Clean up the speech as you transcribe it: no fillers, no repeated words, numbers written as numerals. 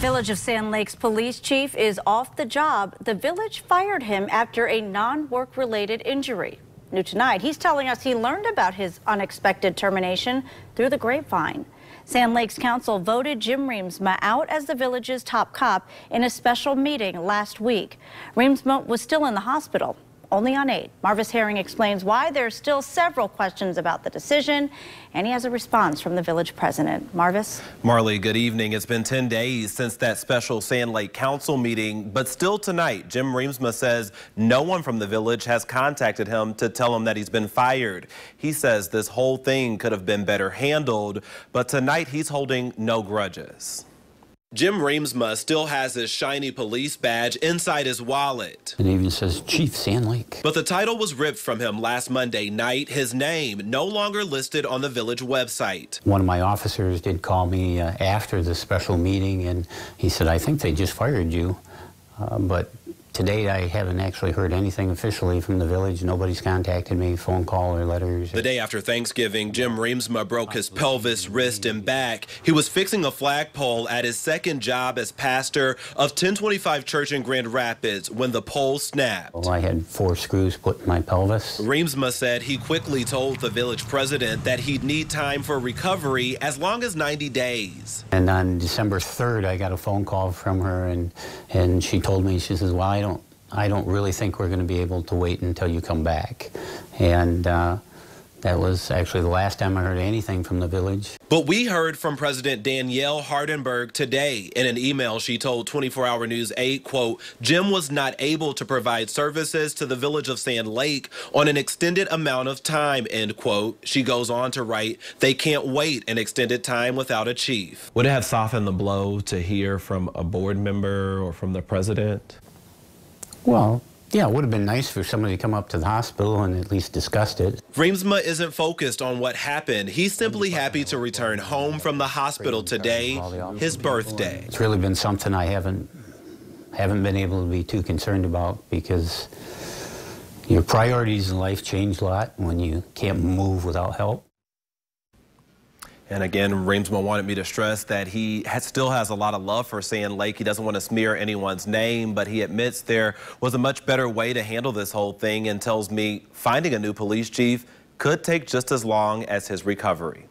Village of Sand Lake's police chief is off the job. The village fired him after a non-work related injury. New tonight, he's telling us he learned about his unexpected termination through the grapevine. Sand Lake's council voted Jim Reemsma out as the village's top cop in a special meeting last week. Reemsma was still in the hospital, only on aid. Marvis Herring explains why there's still several questions about the decision, and he has a response from the village president. Marvis? Marley, good evening. It's been 10 days since that special Sand Lake council meeting, but still tonight, Jim Reemsma says no one from the village has contacted him to tell him that he's been fired. He says this whole thing could have been better handled, but tonight he's holding no grudges. Jim Reemsma still has his shiny police badge inside his wallet. It even says Chief Sand Lake. But the title was ripped from him last Monday night. His name no longer listed on the village website. One of my officers did call me after the special meeting, and he said, I think they just fired you. But today I haven't actually heard anything officially from the village. Nobody's contacted me, phone call or letters. The day after Thanksgiving, Jim Reemsma broke his pelvis, wrist, and back. He was fixing a flagpole at his second job as pastor of 1025 Church in Grand Rapids when the pole snapped. Well, I had 4 screws put in my pelvis. Reemsma said he quickly told the village president that he'd need time for recovery as long as 90 days. And on December 3rd, I got a phone call from her, and she told me, she says, well, I don't really think we're going to be able to wait until you come back. And that was actually the last time I heard anything from the village. But we heard from President Danielle Hardenberg today. In an email, she told 24 Hour News 8, quote, Jim was not able to provide services to the village of Sand Lake on an extended amount of time, end quote. She goes on to write, they can't wait an extended time without a chief. Would it have softened the blow to hear from a board member or from the president? Well, yeah, it would have been nice for somebody to come up to the hospital and at least discussed it. Reemsma isn't focused on what happened. He's simply happy to return home from the hospital today, his birthday. It's really been something I haven't been able to be too concerned about, because your priorities in life change a lot when you can't move without help. And again, Reemsma wanted me to stress that he still has a lot of love for Sand Lake. He doesn't want to smear anyone's name, but he admits there was a much better way to handle this whole thing and tells me finding a new police chief could take just as long as his recovery.